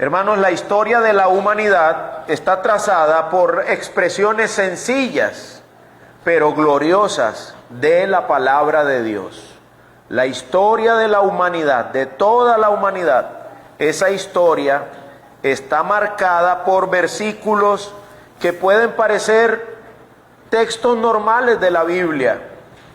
Hermanos, la historia de la humanidad está trazada por expresiones sencillas, pero gloriosas de la palabra de Dios. La historia de la humanidad, de toda la humanidad, esa historia está marcada por versículos que pueden parecer textos normales de la Biblia.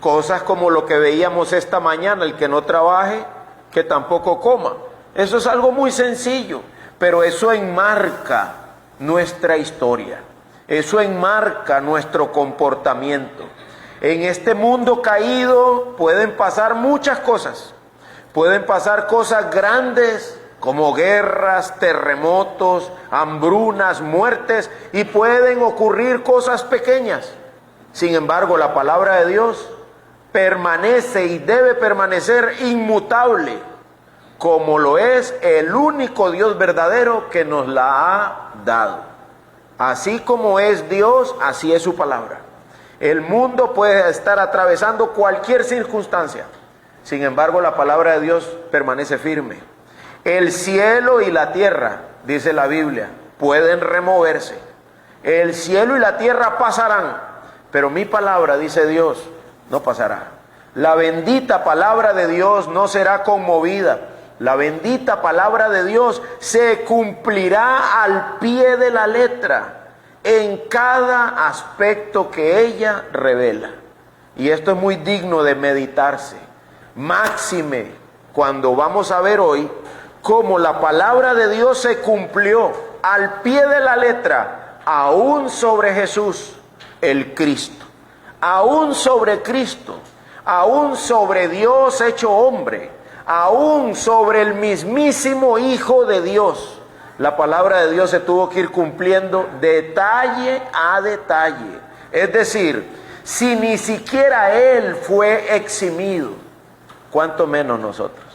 Cosas como lo que veíamos esta mañana: el que no trabaje, que tampoco coma. Eso es algo muy sencillo, pero eso enmarca nuestra historia. Eso enmarca nuestro comportamiento. En este mundo caído pueden pasar muchas cosas. Pueden pasar cosas grandes como guerras, terremotos, hambrunas, muertes, y pueden ocurrir cosas pequeñas. Sin embargo, la palabra de Dios permanece y debe permanecer inmutable, como lo es el único Dios verdadero que nos la ha dado. Así como es Dios, así es su palabra. El mundo puede estar atravesando cualquier circunstancia, sin embargo la palabra de Dios permanece firme. El cielo y la tierra, dice la Biblia, pueden removerse. El cielo y la tierra pasarán, pero mi palabra, dice Dios, no pasará. La bendita palabra de Dios no será conmovida. La bendita palabra de Dios se cumplirá al pie de la letra en cada aspecto que ella revela. Y esto es muy digno de meditarse. Máxime cuando vamos a ver hoy cómo la palabra de Dios se cumplió al pie de la letra, aún sobre Jesús, el Cristo. Aún sobre Cristo, aún sobre Dios hecho hombre, aún sobre el mismísimo Hijo de Dios. La palabra de Dios se tuvo que ir cumpliendo detalle a detalle. Es decir, si ni siquiera Él fue eximido, ¿cuánto menos nosotros?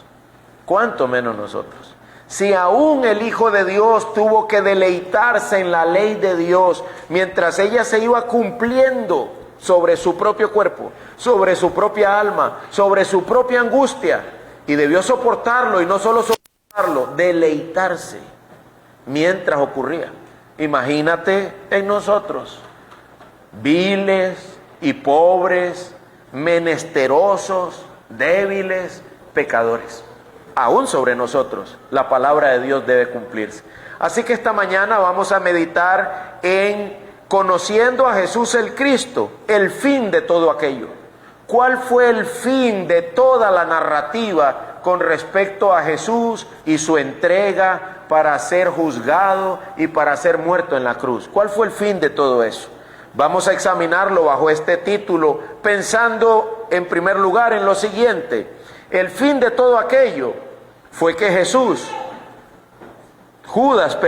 ¿Cuánto menos nosotros? Si aún el Hijo de Dios tuvo que deleitarse en la ley de Dios, mientras ella se iba cumpliendo sobre su propio cuerpo, sobre su propia alma, sobre su propia angustia, y debió soportarlo, y no solo soportarlo, deleitarse mientras ocurría. Imagínate en nosotros, viles y pobres, menesterosos, débiles, pecadores. Aún sobre nosotros la palabra de Dios debe cumplirse. Así que esta mañana vamos a meditar en conociendo a Jesús el Cristo, el fin de todo aquello. ¿Cuál fue el fin de toda la narrativa con respecto a Jesús y su entrega para ser juzgado y para ser muerto en la cruz? ¿Cuál fue el fin de todo eso? Vamos a examinarlo bajo este título, pensando en primer lugar en lo siguiente. El fin de todo aquello fue que Judas,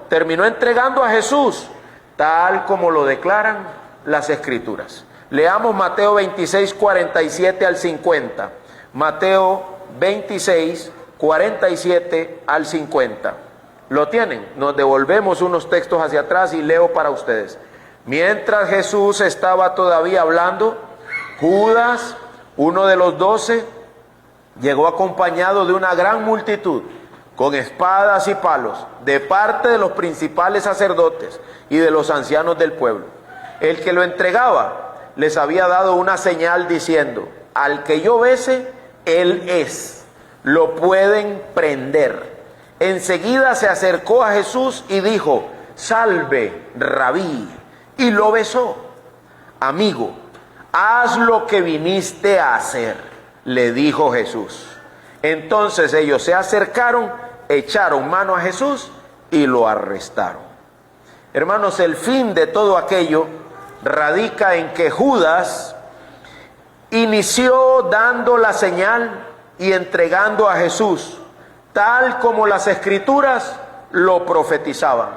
terminó entregando a Jesús, tal como lo declaran las Escrituras. Leamos Mateo 26, 47 al 50. Mateo 26, 47 al 50. ¿Lo tienen? Nos devolvemos unos textos hacia atrás y leo para ustedes. Mientras Jesús estaba todavía hablando, Judas, uno de los 12, llegó acompañado de una gran multitud, con espadas y palos, de parte de los principales sacerdotes y de los ancianos del pueblo. El que lo entregaba les había dado una señal diciendo: al que yo bese, él es, lo pueden prender. Enseguida se acercó a Jesús y dijo: salve, Rabí, y lo besó. Amigo, haz lo que viniste a hacer, le dijo Jesús. Entonces ellos se acercaron, echaron mano a Jesús y lo arrestaron. Hermanos, el fin de todo aquello radica en que Judas inició dando la señal y entregando a Jesús, tal como las Escrituras lo profetizaban.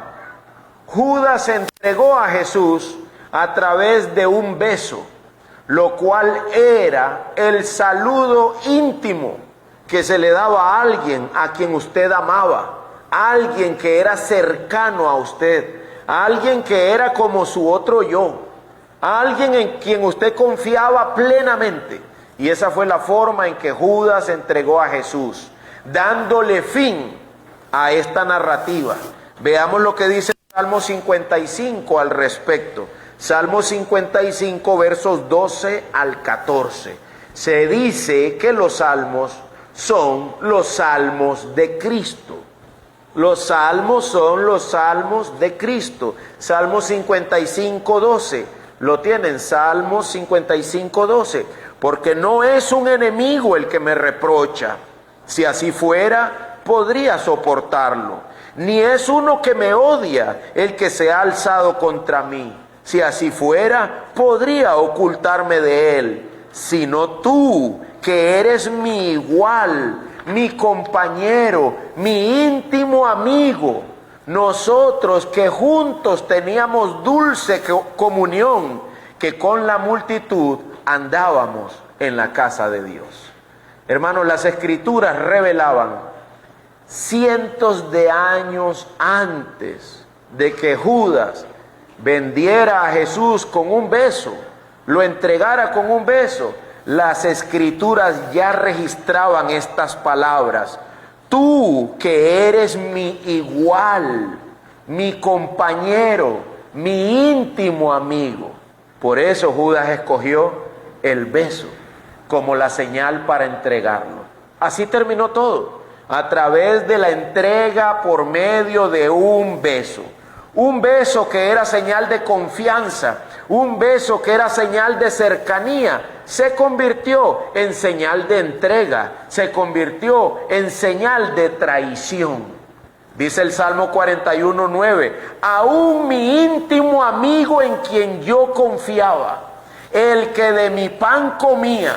Judas entregó a Jesús a través de un beso, lo cual era el saludo íntimo que se le daba a alguien a quien usted amaba, a alguien que era cercano a usted, a alguien que era como su otro yo, a alguien en quien usted confiaba plenamente. Y esa fue la forma en que Judas entregó a Jesús, dándole fin a esta narrativa. Veamos lo que dice Salmo 55 al respecto. Salmo 55, versos 12 al 14. Se dice que los salmos son los salmos de Cristo. Los salmos son los salmos de Cristo. Salmo 55, 12. Lo tienen, Salmo 55, 12. Porque no es un enemigo el que me reprocha. Si así fuera, podría soportarlo. Ni es uno que me odia el que se ha alzado contra mí. Si así fuera, podría ocultarme de él. Sino tú, que eres mi igual, mi compañero, mi íntimo amigo. Nosotros que juntos teníamos dulce comunión, que con la multitud andábamos en la casa de Dios. Hermanos, las Escrituras revelaban cientos de años antes de que Judas vendiera a Jesús con un beso, lo entregara con un beso. Las Escrituras ya registraban estas palabras: tú que eres mi igual, mi compañero, mi íntimo amigo. Por eso Judas escogió el beso como la señal para entregarlo. Así terminó todo, a través de la entrega por medio de un beso. Un beso que era señal de confianza, un beso que era señal de cercanía, se convirtió en señal de entrega, se convirtió en señal de traición. Dice el Salmo 41, 9, aún mi íntimo amigo en quien yo confiaba, el que de mi pan comía,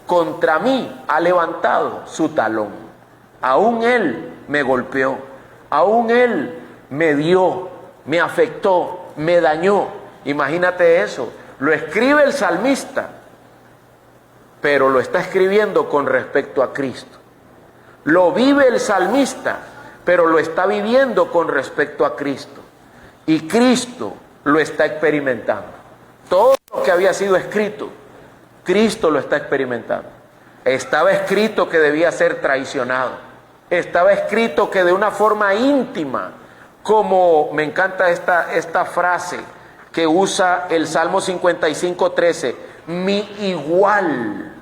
contra mí ha levantado su talón. Aún él me golpeó, aún él me dio, me afectó, me dañó. Imagínate eso. Lo escribe el salmista, pero lo está escribiendo con respecto a Cristo. Lo vive el salmista, pero lo está viviendo con respecto a Cristo. Y Cristo lo está experimentando. Todo lo que había sido escrito, Cristo lo está experimentando. Estaba escrito que debía ser traicionado. Estaba escrito que de una forma íntima, como me encanta esta frase que usa el Salmo 55, 13, mi igual.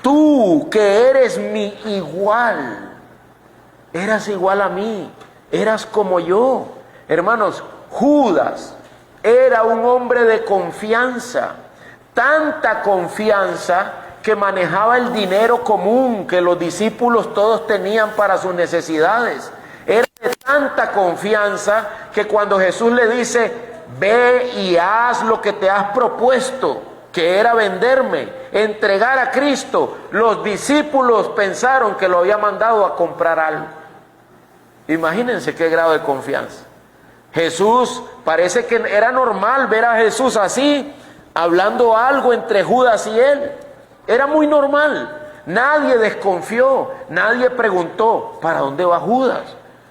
Tú que eres mi igual, eras igual a mí, eras como yo. Hermanos, Judas era un hombre de confianza, tanta confianza que manejaba el dinero común que los discípulos todos tenían para sus necesidades. Era de tanta confianza que cuando Jesús le dice, ve y haz lo que te has propuesto, que era venderme, entregar a Cristo, los discípulos pensaron que lo había mandado a comprar algo. Imagínense qué grado de confianza. Jesús, parece que era normal ver a Jesús así, hablando algo entre Judas y él. Era muy normal. Nadie desconfió, nadie preguntó, ¿para dónde va Judas?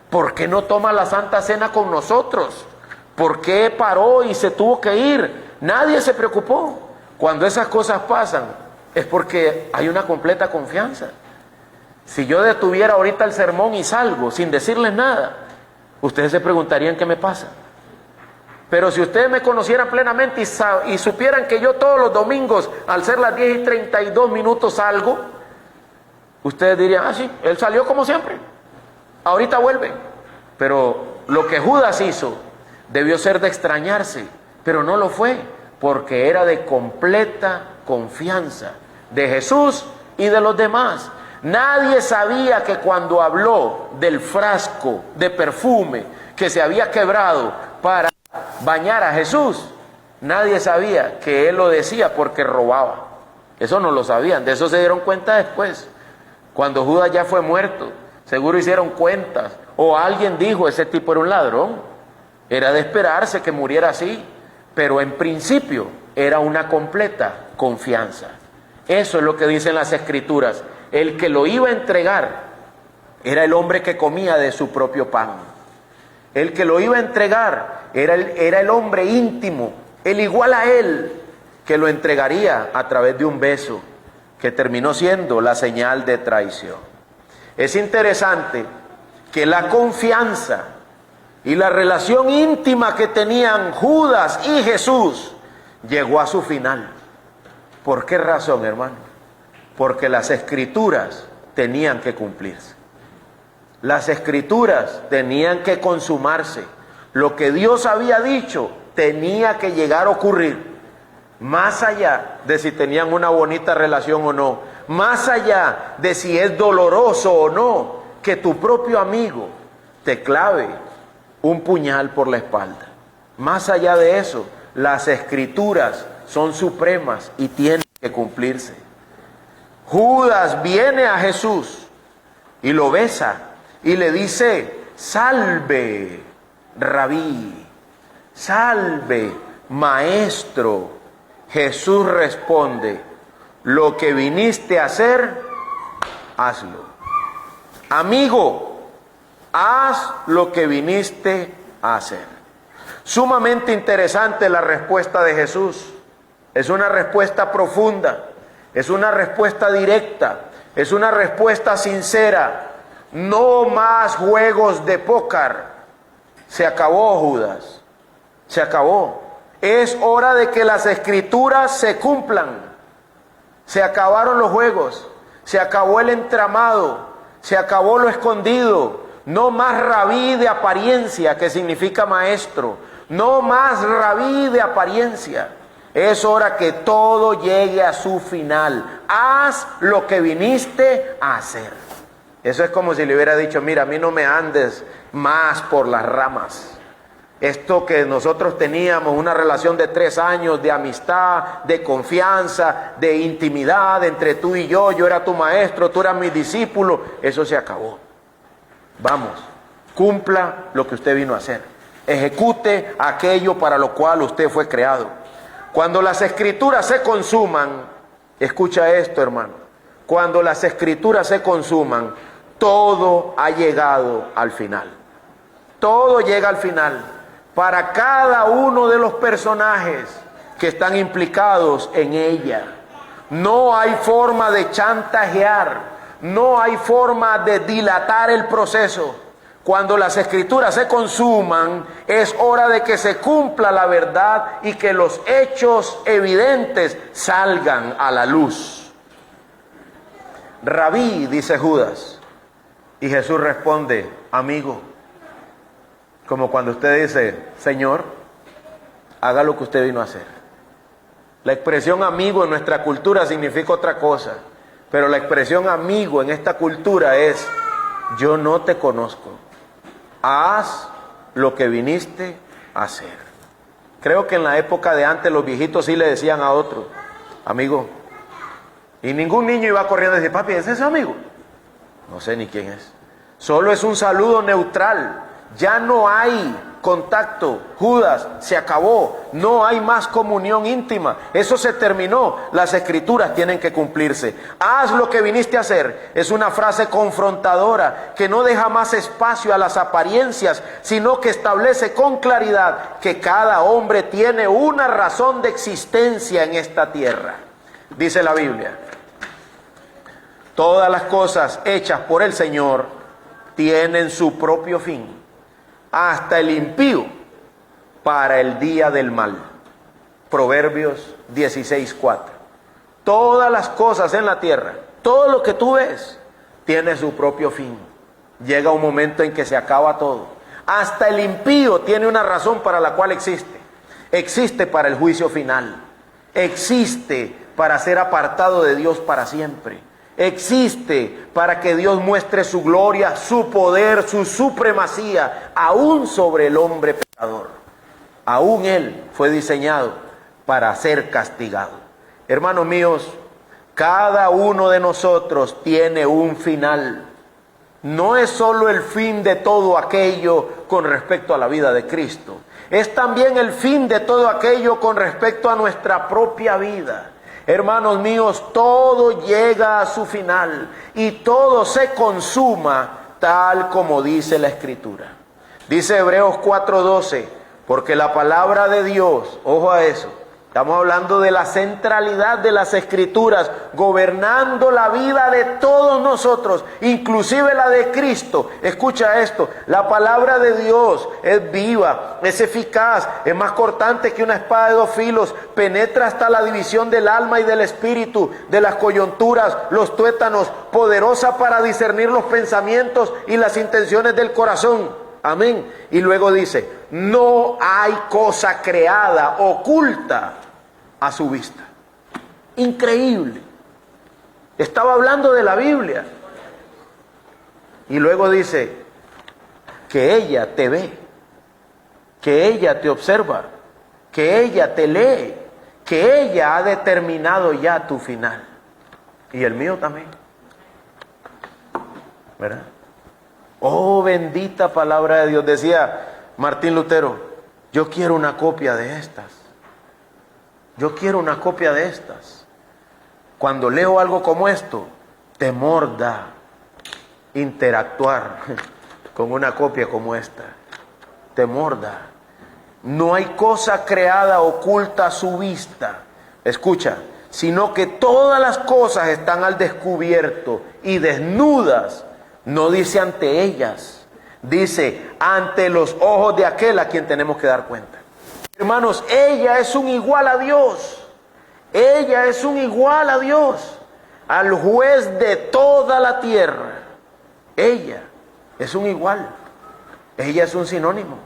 ¿Por qué no toma la Santa Cena con nosotros? ¿Por qué paró y se tuvo que ir? Nadie se preocupó. Cuando esas cosas pasan, es porque hay una completa confianza. Si yo detuviera ahorita el sermón y salgo sin decirles nada, ustedes se preguntarían qué me pasa. Pero si ustedes me conocieran plenamente y supieran que yo todos los domingos, al ser las 10:32 salgo, ustedes dirían, sí, él salió como siempre, ahorita vuelve. Pero lo que Judas hizo debió ser de extrañarse, pero no lo fue, porque era de completa confianza de Jesús y de los demás. Nadie sabía que cuando habló del frasco de perfume que se había quebrado para bañar a Jesús, nadie sabía que él lo decía porque robaba. Eso no lo sabían, de eso se dieron cuenta después. Cuando Judas ya fue muerto, seguro hicieron cuentas, o alguien dijo, ese tipo era un ladrón. Era de esperarse que muriera así, pero en principio era una completa confianza. Eso es lo que dicen las Escrituras. El que lo iba a entregar era el hombre que comía de su propio pan. El que lo iba a entregar era el hombre íntimo, el igual a él, que lo entregaría a través de un beso, que terminó siendo la señal de traición. Es interesante que la confianza y la relación íntima que tenían Judas y Jesús llegó a su final. ¿Por qué razón, hermano? Porque las escrituras tenían que cumplirse. Las escrituras tenían que consumarse. Lo que Dios había dicho tenía que llegar a ocurrir. Más allá de si tenían una bonita relación o no, más allá de si es doloroso o no, que tu propio amigo te clave un puñal por la espalda. Más allá de eso, las escrituras son supremas y tienen que cumplirse. Judas viene a Jesús y lo besa y le dice: salve, rabí, salve, maestro. Jesús responde: lo que viniste a hacer, hazlo. Amigo, haz lo que viniste a hacer. Sumamente interesante la respuesta de Jesús. Es una respuesta profunda, es una respuesta directa, es una respuesta sincera. No más juegos de póker. Se acabó, Judas. Se acabó. Es hora de que las escrituras se cumplan. Se acabaron los juegos. Se acabó el entramado. Se acabó lo escondido. No más rabí de apariencia, que significa maestro. No más rabí de apariencia. Es hora que todo llegue a su final. Haz lo que viniste a hacer. Eso es como si le hubiera dicho: mira, a mí no me andes más por las ramas. Esto que nosotros teníamos, una relación de 3 años de amistad, de confianza, de intimidad entre tú y yo era tu maestro, tú eras mi discípulo, eso se acabó. Vamos, cumpla lo que usted vino a hacer. Ejecute aquello para lo cual usted fue creado. Cuando las escrituras se consuman, escucha esto, hermano, cuando las escrituras se consuman, todo ha llegado al final. Todo llega al final. Para cada uno de los personajes que están implicados en ella. No hay forma de chantajear, no hay forma de dilatar el proceso. Cuando las escrituras se consuman, es hora de que se cumpla la verdad y que los hechos evidentes salgan a la luz. Rabí, dice Judas, y Jesús responde: amigo. Como cuando usted dice: Señor, haga lo que usted vino a hacer. La expresión amigo en nuestra cultura significa otra cosa, pero la expresión amigo en esta cultura es: yo no te conozco, haz lo que viniste a hacer. Creo que en la época de antes los viejitos sí le decían a otros: amigo, y ningún niño iba corriendo a decir: papi, ¿ese es su amigo? No sé ni quién es. Solo es un saludo neutral. Ya no hay contacto. Judas, se acabó. No hay más comunión íntima. Eso se terminó. Las escrituras tienen que cumplirse. Haz lo que viniste a hacer. Es una frase confrontadora que no deja más espacio a las apariencias, sino que establece con claridad que cada hombre tiene una razón de existencia en esta tierra. Dice la Biblia: todas las cosas hechas por el Señor tienen su propio fin, hasta el impío para el día del mal. Proverbios 16:4. Todas las cosas en la tierra, todo lo que tú ves, tiene su propio fin. Llega un momento en que se acaba todo. Hasta el impío tiene una razón para la cual existe. Existe para el juicio final. Existe para ser apartado de Dios para siempre. Existe para que Dios muestre su gloria, su poder, su supremacía, aún sobre el hombre pecador. Aún él fue diseñado para ser castigado. Hermanos míos, cada uno de nosotros tiene un final. No es solo el fin de todo aquello con respecto a la vida de Cristo. Es también el fin de todo aquello con respecto a nuestra propia vida. Hermanos míos, todo llega a su final y todo se consuma tal como dice la Escritura. Dice Hebreos 4:12, porque la palabra de Dios, ojo a eso, Estamos hablando de la centralidad de las Escrituras, gobernando la vida de todos nosotros, inclusive la de Cristo. Escucha esto, la palabra de Dios es viva, es eficaz, es más cortante que una espada de dos filos, penetra hasta la división del alma y del espíritu, de las coyunturas, los tuétanos, poderosa para discernir los pensamientos y las intenciones del corazón. Amén. Y luego dice, no hay cosa creada, oculta a su vista. Increíble. Estaba hablando de la Biblia. Y luego dice que ella te ve, que ella te observa, que ella te lee, que ella ha determinado ya tu final. Y el mío también. ¿Verdad? Oh, bendita palabra de Dios. Decía Martín Lutero, yo quiero una copia de estas. Yo quiero una copia de estas. Cuando leo algo como esto, temor da interactuar con una copia como esta. Temor da. No hay cosa creada oculta a su vista. Escucha, sino que todas las cosas están al descubierto y desnudas. No dice ante ellas, dice ante los ojos de aquel a quien tenemos que dar cuenta. Hermanos, ella es un igual a Dios. Ella es un igual a Dios, al juez de toda la tierra. Ella es un igual. Ella es un sinónimo.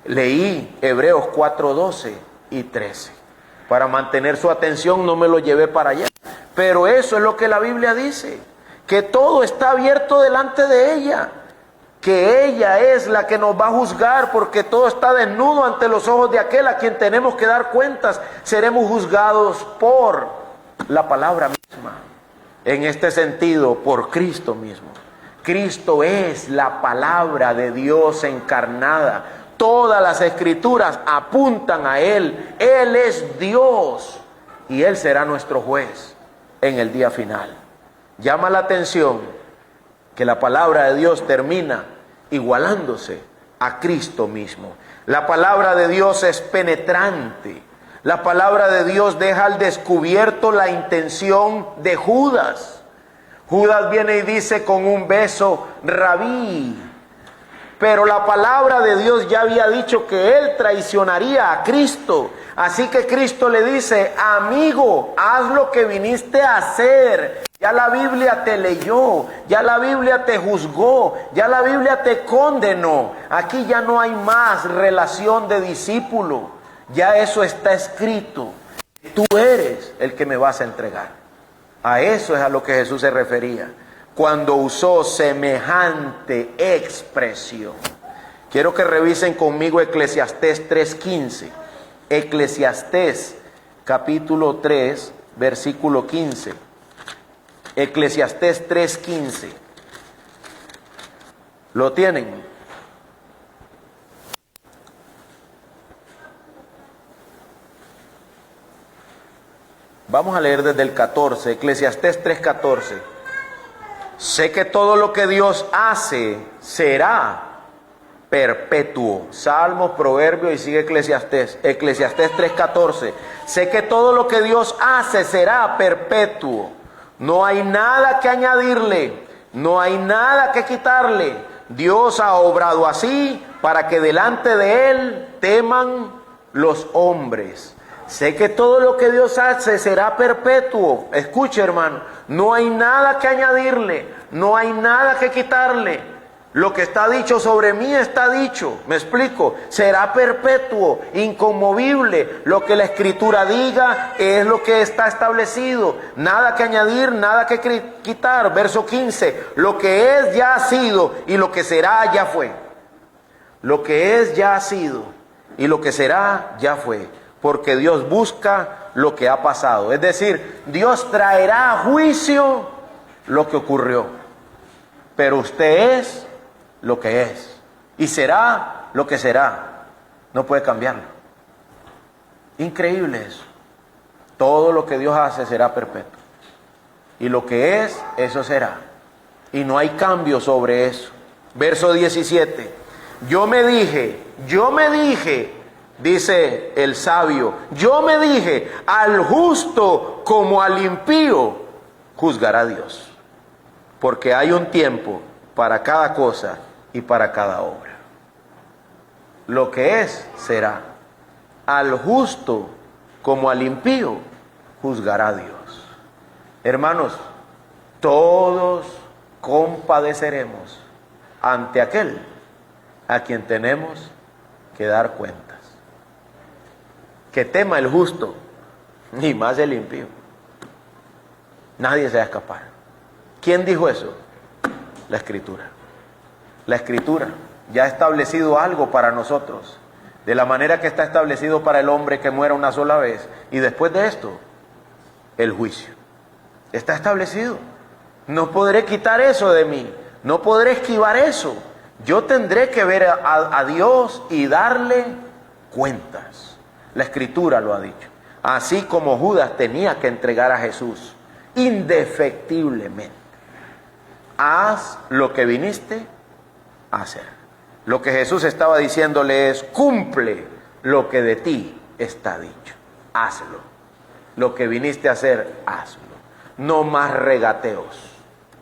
Leí Hebreos 4:12 y 13. Para mantener su atención no me lo llevé para allá. Pero eso es lo que la Biblia dice. Que todo está abierto delante de ella. Que ella es la que nos va a juzgar, porque todo está desnudo ante los ojos de aquel a quien tenemos que dar cuentas. Seremos juzgados por la palabra misma. En este sentido, por Cristo mismo. Cristo es la palabra de Dios encarnada. Todas las Escrituras apuntan a Él. Él es Dios y Él será nuestro juez en el día final. Llama la atención que la palabra de Dios termina igualándose a Cristo mismo. La palabra de Dios es penetrante. La palabra de Dios deja al descubierto la intención de Judas. Judas viene y dice con un beso, Rabí. Pero la palabra de Dios ya había dicho que él traicionaría a Cristo. Así que Cristo le dice, amigo, haz lo que viniste a hacer. Ya la Biblia te leyó, ya la Biblia te juzgó, ya la Biblia te condenó. Aquí ya no hay más relación de discípulo. Ya eso está escrito. Tú eres el que me vas a entregar. A eso es a lo que Jesús se refería cuando usó semejante expresión. Quiero que revisen conmigo Eclesiastés 3:15. Eclesiastés capítulo 3, versículo 15. Eclesiastés 3:15. ¿Lo tienen? Vamos a leer desde el 14, Eclesiastés 3:14. Sé que todo lo que Dios hace será perpetuo. Salmos, Proverbios y sigue Eclesiastés. Eclesiastés 3:14. Sé que todo lo que Dios hace será perpetuo. No hay nada que añadirle, no hay nada que quitarle. Dios ha obrado así para que delante de Él teman los hombres. Sé que todo lo que Dios hace será perpetuo. Escuche, hermano, no hay nada que añadirle, no hay nada que quitarle. Lo que está dicho sobre mí está dicho. ¿Me explico? Será perpetuo, inconmovible. Lo que la Escritura diga es lo que está establecido. Nada que añadir, nada que quitar. Verso 15. Lo que es ya ha sido y lo que será ya fue. Lo que es ya ha sido y lo que será ya fue. Porque Dios busca lo que ha pasado. Es decir, Dios traerá a juicio lo que ocurrió. Pero usted es lo que es. Y será lo que será. No puede cambiarlo. Increíble eso. Todo lo que Dios hace será perpetuo. Y lo que es, eso será. Y no hay cambio sobre eso. Verso 17. Yo me dije, Dice el sabio, yo me dije, al justo como al impío juzgará Dios, porque hay un tiempo para cada cosa y para cada obra. Lo que es, será. Al justo como al impío juzgará Dios. Hermanos, todos compadeceremos ante aquel a quien tenemos que dar cuentas. Que tema el justo, ni más el impío. Nadie se va a escapar. ¿Quién dijo eso? La Escritura. La Escritura ya ha establecido algo para nosotros, de la manera que está establecido para el hombre que muera una sola vez, y después de esto, el juicio. Está establecido. No podré quitar eso de mí, no podré esquivar eso. Yo tendré que ver a Dios y darle cuentas. La Escritura lo ha dicho. Así como Judas tenía que entregar a Jesús indefectiblemente. Haz lo que viniste a hacer. Lo que Jesús estaba diciéndole es, cumple lo que de ti está dicho. Hazlo. Lo que viniste a hacer, hazlo. No más regateos.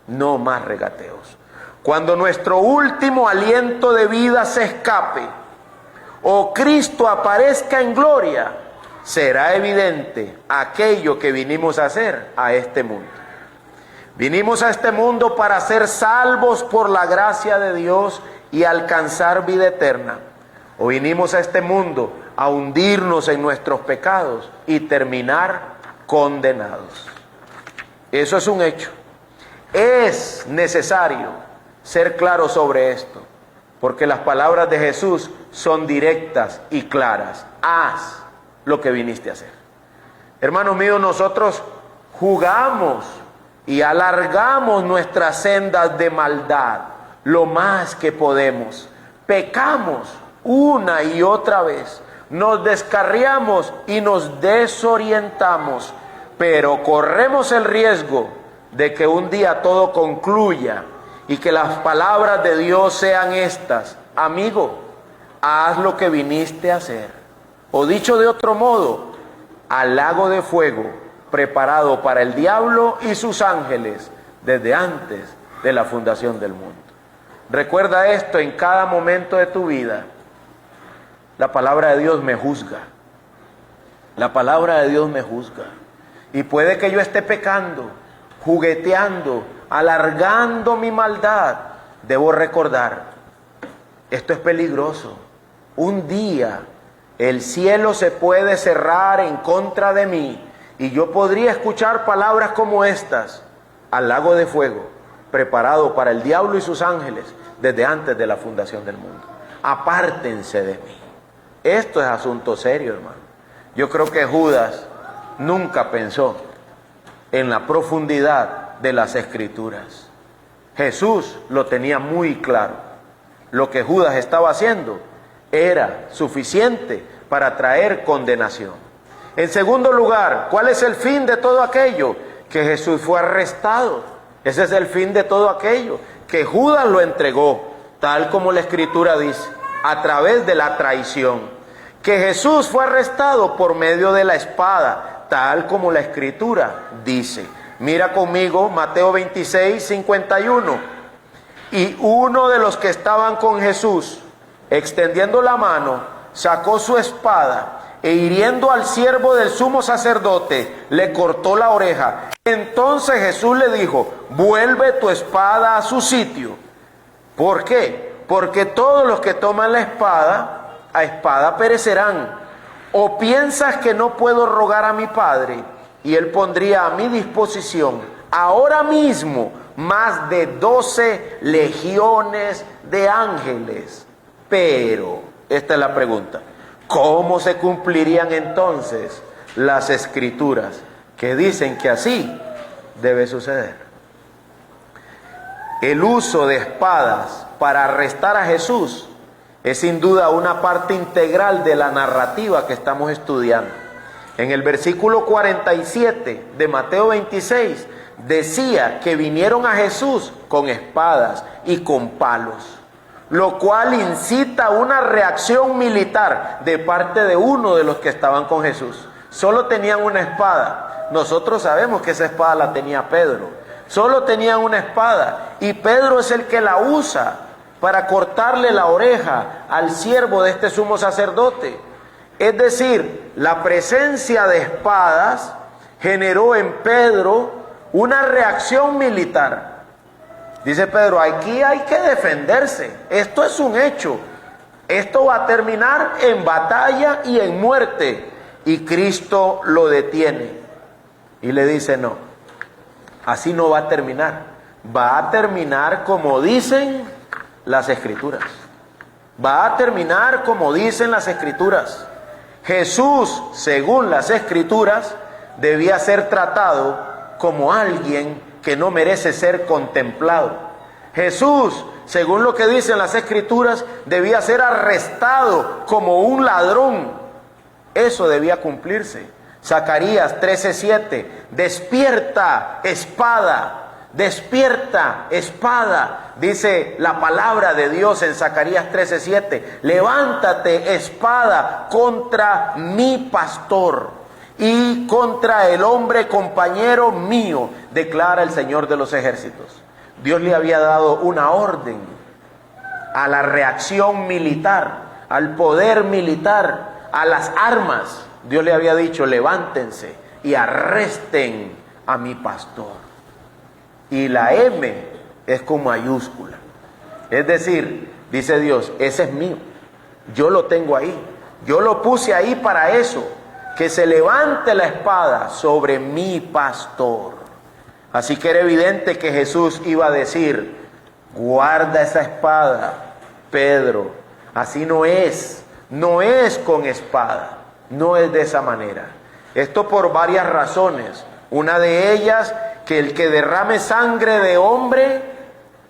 No más regateos. Cuando nuestro último aliento de vida se escape, o Cristo aparezca en gloria, será evidente aquello que vinimos a hacer a este mundo. Vinimos a este mundo para ser salvos por la gracia de Dios y alcanzar vida eterna. O vinimos a este mundo a hundirnos en nuestros pecados y terminar condenados. Eso es un hecho. Es necesario ser claro sobre esto, porque las palabras de Jesús son directas y claras. Haz lo que viniste a hacer. Hermanos míos, nosotros jugamos y alargamos nuestras sendas de maldad lo más que podemos. Pecamos una y otra vez. Nos descarriamos y nos desorientamos, pero corremos el riesgo de que un día todo concluya y que las palabras de Dios sean estas: amigo, haz lo que viniste a hacer. O dicho de otro modo, al lago de fuego preparado para el diablo y sus ángeles desde antes de la fundación del mundo. Recuerda esto en cada momento de tu vida. La palabra de Dios me juzga. La palabra de Dios me juzga. Y puede que yo esté pecando, jugueteando, alargando mi maldad. Debo recordar, esto es peligroso. Un día el cielo se puede cerrar en contra de mí y yo podría escuchar palabras como estas: al lago de fuego preparado para el diablo y sus ángeles desde antes de la fundación del mundo. Apártense de mí. Esto es asunto serio, hermano. Yo creo que Judas nunca pensó en la profundidad de las Escrituras. Jesús lo tenía muy claro. Lo que Judas estaba haciendo era suficiente para traer condenación. En segundo lugar, ¿cuál es el fin de todo aquello? Que Jesús fue arrestado. Ese es el fin de todo aquello. Que Judas lo entregó, tal como la Escritura dice, a través de la traición. Que Jesús fue arrestado por medio de la espada, tal como la Escritura dice. Mira conmigo Mateo 26, 51. Y uno de los que estaban con Jesús, extendiendo la mano, sacó su espada e hiriendo al siervo del sumo sacerdote, le cortó la oreja. Entonces Jesús le dijo: vuelve tu espada a su sitio. ¿Por qué? Porque todos los que toman la espada, a espada perecerán. ¿O piensas que no puedo rogar a mi Padre, y Él pondría a mi disposición ahora mismo más de 12 legiones de ángeles? Pero, esta es la pregunta: ¿cómo se cumplirían entonces las Escrituras que dicen que así debe suceder? El uso de espadas para arrestar a Jesús es sin duda una parte integral de la narrativa que estamos estudiando. En el versículo 47 de Mateo 26 decía que vinieron a Jesús con espadas y con palos. lo cual incita una reacción militar de parte de uno de los que estaban con Jesús. Solo tenían una espada. Nosotros sabemos que esa espada la tenía Pedro. Solo tenían una espada y Pedro es el que la usa para cortarle la oreja al siervo de este sumo sacerdote. Es decir, la presencia de espadas generó en Pedro una reacción militar. Dice Pedro, aquí hay que defenderse. Esto es un hecho. Esto va a terminar en batalla y en muerte. Y Cristo lo detiene. Y le dice, no, así no va a terminar. Va a terminar como dicen las Escrituras. Va a terminar como dicen las Escrituras. Jesús, según las Escrituras, debía ser tratado como alguien que no merece ser contemplado. Jesús, según lo que dicen las Escrituras, debía ser arrestado como un ladrón. Eso debía cumplirse. Zacarías 13:7, despierta, espada, despierta, espada. Dice la palabra de Dios en Zacarías 13:7, levántate, espada, contra mi pastor y contra el hombre compañero mío, declara el Señor de los ejércitos. Dios le había dado una orden a la reacción militar, al poder militar, a las armas. Dios le había dicho, levántense y arresten a mi pastor. Y la M es con mayúscula. Es decir, dice Dios, ese es mío. Yo lo tengo ahí. Yo lo puse ahí para eso. Que se levante la espada sobre mi pastor. Así que era evidente que Jesús iba a decir, guarda esa espada, Pedro. Así no es con espada, no es de esa manera. Esto por varias razones. Una de ellas, que el que derrame sangre de hombre,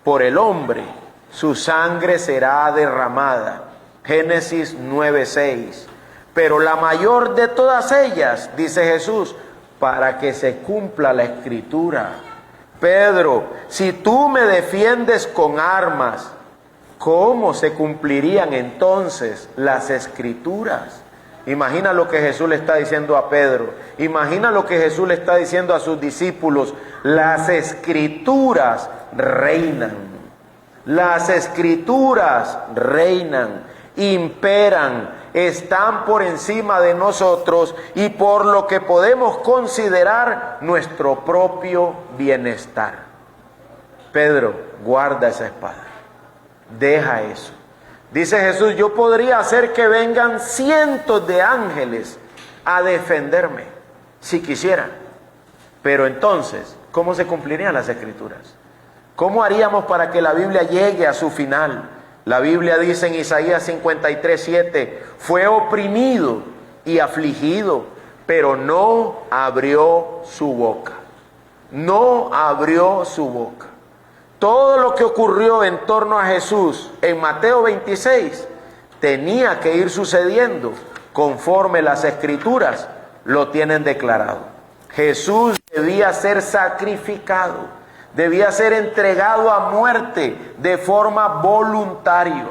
por el hombre, su sangre será derramada. Génesis 9:6. Pero la mayor de todas ellas, dice Jesús, para que se cumpla la Escritura. Pedro, si tú me defiendes con armas, ¿cómo se cumplirían entonces las Escrituras? Imagina lo que Jesús le está diciendo a Pedro. Imagina lo que Jesús le está diciendo a sus discípulos. Las Escrituras reinan. Las Escrituras reinan, imperan, están por encima de nosotros y por lo que podemos considerar nuestro propio bienestar. Pedro, guarda esa espada. Deja eso. Dice Jesús, yo podría hacer que vengan cientos de ángeles a defenderme, si quisieran. Pero entonces, ¿cómo se cumplirían las Escrituras? ¿Cómo haríamos para que la Biblia llegue a su final? La Biblia dice en Isaías 53:7, fue oprimido y afligido, pero no abrió su boca. No abrió su boca. Todo lo que ocurrió en torno a Jesús en Mateo 26 tenía que ir sucediendo conforme las Escrituras lo tienen declarado. Jesús debía ser sacrificado. Debía ser entregado a muerte de forma voluntaria.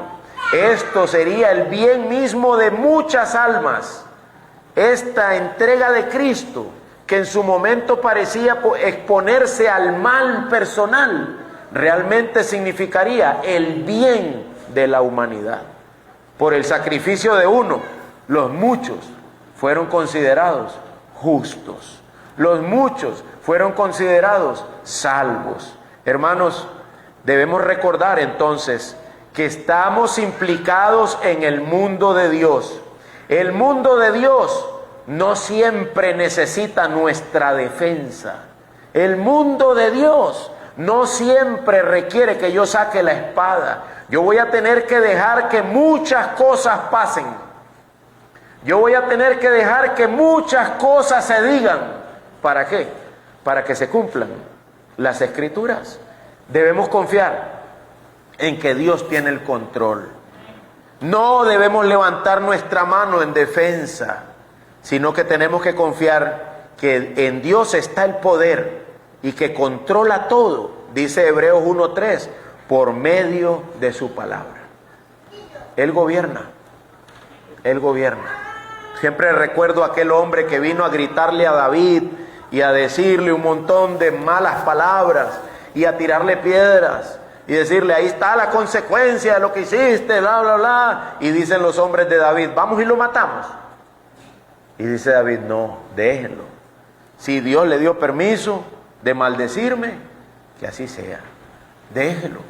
Esto sería el bien mismo de muchas almas. Esta entrega de Cristo, que en su momento parecía exponerse al mal personal, realmente significaría el bien de la humanidad. Por el sacrificio de uno, los muchos fueron considerados justos. Los muchos fueron considerados salvos. Hermanos, debemos recordar entonces que estamos implicados en el mundo de Dios. El mundo de Dios no siempre necesita nuestra defensa. El mundo de Dios no siempre requiere que yo saque la espada. Yo voy a tener que dejar que muchas cosas pasen. Yo voy a tener que dejar que muchas cosas se digan. ¿Para qué? Para que se cumplan las Escrituras. Debemos confiar en que Dios tiene el control. No debemos levantar nuestra mano en defensa, sino que tenemos que confiar que en Dios está el poder y que controla todo, dice Hebreos 1:3, por medio de su palabra. Él gobierna. Él gobierna. Siempre recuerdo aquel hombre que vino a gritarle a David y a decirle un montón de malas palabras y a tirarle piedras y decirle, ahí está la consecuencia de lo que hiciste, bla, bla, bla. Y dicen los hombres de David, vamos y lo matamos. Y dice David, no, déjenlo. Si Dios le dio permiso de maldecirme, que así sea. Déjelo.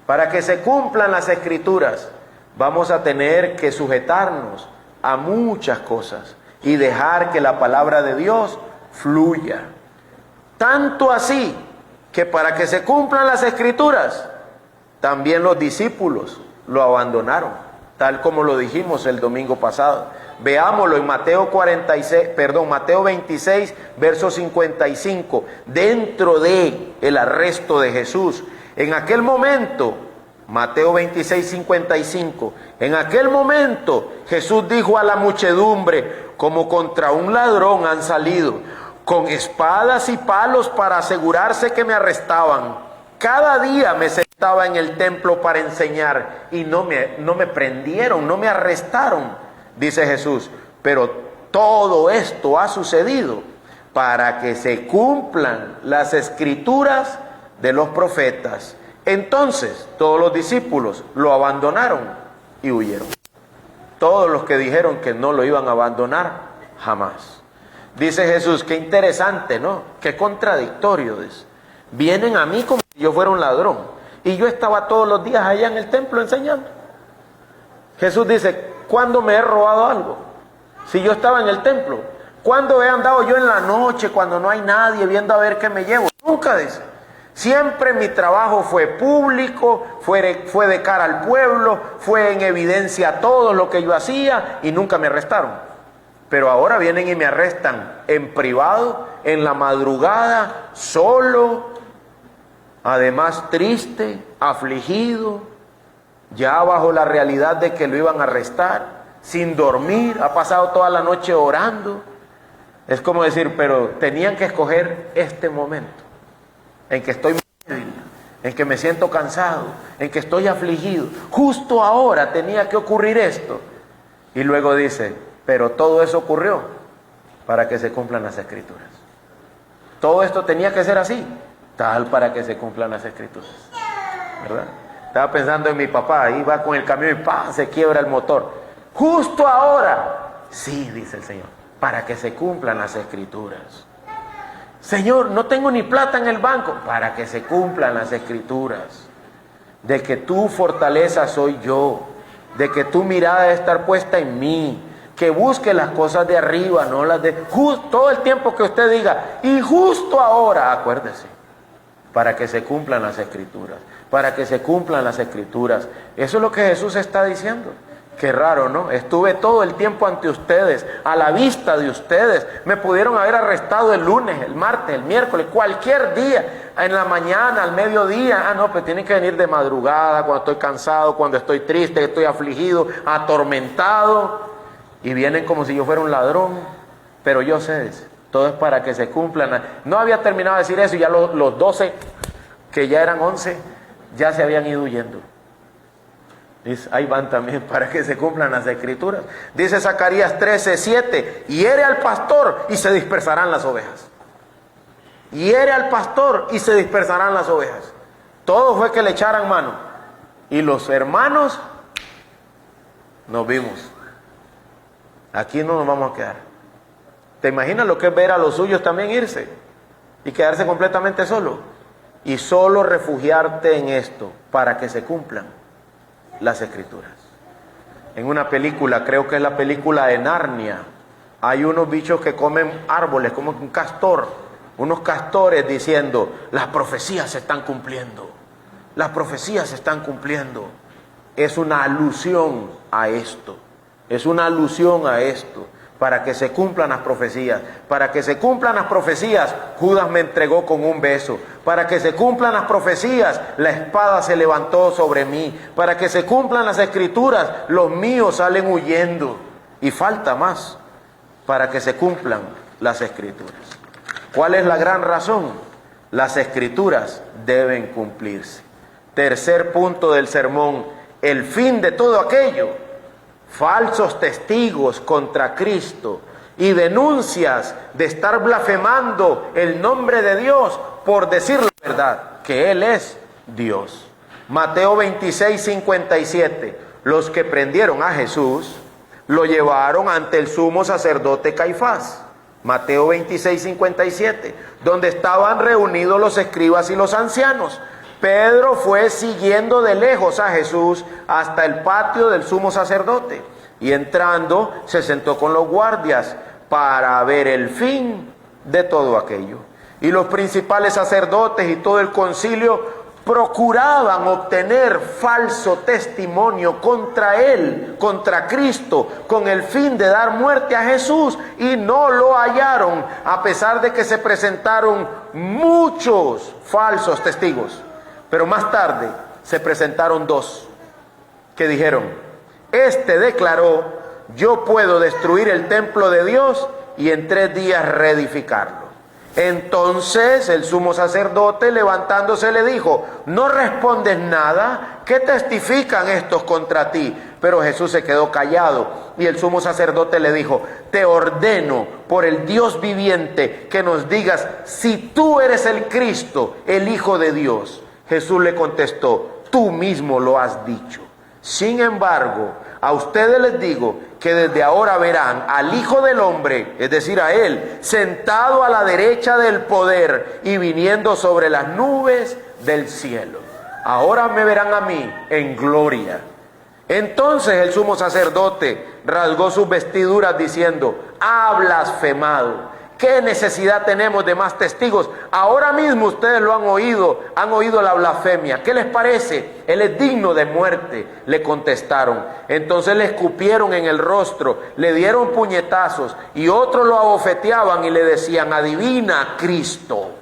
Para que se cumplan las escrituras, vamos a tener que sujetarnos a muchas cosas y dejar que la palabra de Dios fluya. Tanto así que para que se cumplan las escrituras, también los discípulos lo abandonaron, tal como lo dijimos el domingo pasado. Veámoslo en Mateo 26, verso 55, dentro de el arresto de Jesús. En aquel momento, Mateo 26, 55, en aquel momento Jesús dijo a la muchedumbre, como contra un ladrón han salido, con espadas y palos para asegurarse que me arrestaban. Cada día me sentaba en el templo para enseñar y no me prendieron, no me arrestaron, dice Jesús. Pero todo esto ha sucedido para que se cumplan las escrituras de los profetas. Entonces todos los discípulos lo abandonaron y huyeron. Todos los que dijeron que no lo iban a abandonar, jamás. Dice Jesús, qué interesante, ¿no? Qué contradictorio es. Vienen a mí como si yo fuera un ladrón. Y yo estaba todos los días allá en el templo enseñando. Jesús dice, ¿cuándo me he robado algo? Si yo estaba en el templo. ¿Cuándo he andado yo en la noche cuando no hay nadie viendo a ver qué me llevo? Nunca, dice. Siempre mi trabajo fue público, fue de cara al pueblo, fue en evidencia todo lo que yo hacía y nunca me arrestaron. Pero ahora vienen y me arrestan en privado, en la madrugada, solo, además triste, afligido, ya bajo la realidad de que lo iban a arrestar, sin dormir, ha pasado toda la noche orando. Es como decir, pero tenían que escoger este momento, en que estoy débil, en que me siento cansado, en que estoy afligido. Justo ahora tenía que ocurrir esto. Y luego dice, pero todo eso ocurrió para que se cumplan las escrituras. Todo esto tenía que ser así, tal para que se cumplan las escrituras. ¿Verdad? Estaba pensando en mi papá, ahí va con el camión y ¡pam!, se quiebra el motor. Justo ahora, sí, dice el Señor, para que se cumplan las escrituras. Señor, no tengo ni plata en el banco, para que se cumplan las escrituras. De que tu fortaleza soy yo, de que tu mirada debe estar puesta en mí, que busque las cosas de arriba, no las de... todo el tiempo que usted diga, y justo ahora, acuérdese, para que se cumplan las escrituras, para que se cumplan las escrituras. Eso es lo que Jesús está diciendo. Qué raro, ¿no? Estuve todo el tiempo ante ustedes, a la vista de ustedes. Me pudieron haber arrestado el lunes, el martes, el miércoles, cualquier día, en la mañana, al mediodía. Ah, no, pues tienen que venir de madrugada, cuando estoy cansado, cuando estoy triste, estoy afligido, atormentado. Y vienen como si yo fuera un ladrón. Pero yo sé, todo es para que se cumplan. No había terminado de decir eso y ya los 12, que ya eran 11, ya se habían ido huyendo. Ahí van también para que se cumplan las escrituras. Dice Zacarías 13:7, hiere al pastor y se dispersarán las ovejas. Hiere al pastor y se dispersarán las ovejas. Todo fue que le echaran mano. Y los hermanos nos vimos. Aquí no nos vamos a quedar. ¿Te imaginas lo que es ver a los suyos también irse? Y quedarse completamente solo. Y solo refugiarte en esto para que se cumplan las escrituras. En una película, creo que es la película de Narnia, hay unos bichos que comen árboles, como un castor, unos castores diciendo, las profecías se están cumpliendo, las profecías se están cumpliendo. Es una alusión a esto, es una alusión a esto, para que se cumplan las profecías. Para que se cumplan las profecías, Judas me entregó con un beso. Para que se cumplan las profecías, la espada se levantó sobre mí. Para que se cumplan las escrituras, los míos salen huyendo. Y falta más para que se cumplan las escrituras. ¿Cuál es la gran razón? Las escrituras deben cumplirse. Tercer punto del sermón, el fin de todo aquello falsos testigos contra Cristo y denuncias de estar blasfemando el nombre de Dios por decir la verdad, que Él es Dios. Mateo 26, 57. Los que prendieron a Jesús lo llevaron ante el sumo sacerdote Caifás. Mateo 26, 57, donde estaban reunidos los escribas y los ancianos. Pedro fue siguiendo de lejos a Jesús hasta el patio del sumo sacerdote y entrando se sentó con los guardias para ver el fin de todo aquello. Y los principales sacerdotes y todo el concilio procuraban obtener falso testimonio contra él, contra Cristo, con el fin de dar muerte a Jesús, y no lo hallaron, a pesar de que se presentaron muchos falsos testigos. Pero más tarde se presentaron dos que dijeron: este declaró, yo puedo destruir el templo de Dios y en 3 días reedificarlo. Entonces el sumo sacerdote, levantándose, le dijo: ¿no respondes nada? ¿Qué testifican estos contra ti? Pero Jesús se quedó callado y el sumo sacerdote le dijo: te ordeno por el Dios viviente que nos digas si tú eres el Cristo, el Hijo de Dios. Jesús le contestó: tú mismo lo has dicho. Sin embargo, a ustedes les digo que desde ahora verán al Hijo del Hombre, es decir, a Él, sentado a la derecha del poder y viniendo sobre las nubes del cielo. Ahora me verán a mí en gloria. Entonces el sumo sacerdote rasgó sus vestiduras diciendo: ha blasfemado. ¿Qué necesidad tenemos de más testigos? Ahora mismo ustedes lo han oído la blasfemia. ¿Qué les parece? Él es digno de muerte, le contestaron. Entonces le escupieron en el rostro, le dieron puñetazos y otros lo abofeteaban y le decían: adivina, Cristo,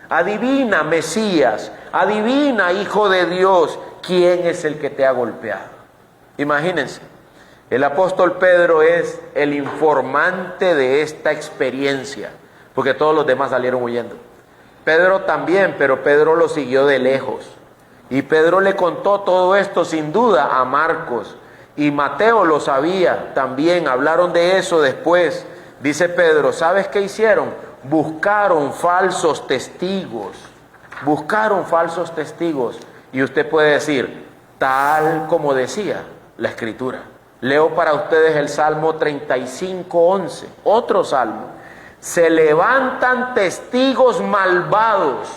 adivina, Mesías, adivina, Hijo de Dios, ¿quién es el que te ha golpeado? Imagínense. El apóstol Pedro es el informante de esta experiencia, porque todos los demás salieron huyendo. Pedro también, pero Pedro lo siguió de lejos. Y Pedro le contó todo esto sin duda a Marcos. Y Mateo lo sabía también, hablaron de eso después. Dice Pedro: ¿sabes qué hicieron? Buscaron falsos testigos. Buscaron falsos testigos. Y usted puede decir, tal como decía la Escritura. Leo para ustedes el Salmo 35:11, otro salmo. Se levantan testigos malvados.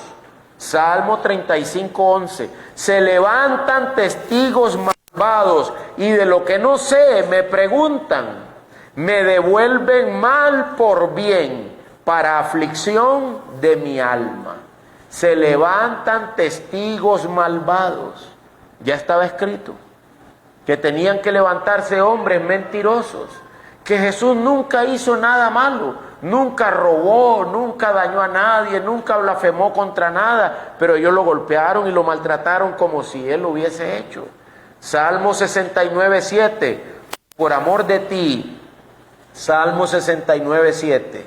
Salmo 35:11. Se levantan testigos malvados y de lo que no sé me preguntan. Me devuelven mal por bien para aflicción de mi alma. Se levantan testigos malvados. Ya estaba escrito que tenían que levantarse hombres mentirosos, que Jesús nunca hizo nada malo, nunca robó, nunca dañó a nadie, nunca blasfemó contra nada, pero ellos lo golpearon y lo maltrataron como si Él lo hubiese hecho. Salmo 69:7, por amor de ti. Salmo 69:7,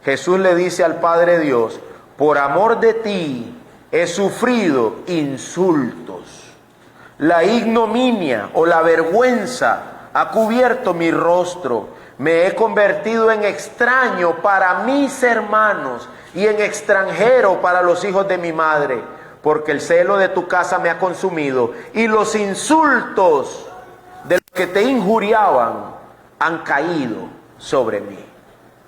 Jesús le dice al Padre Dios: por amor de ti he sufrido insultos. La ignominia o la vergüenza ha cubierto mi rostro. Me he convertido en extraño para mis hermanos y en extranjero para los hijos de mi madre, porque el celo de tu casa me ha consumido y los insultos de los que te injuriaban han caído sobre mí,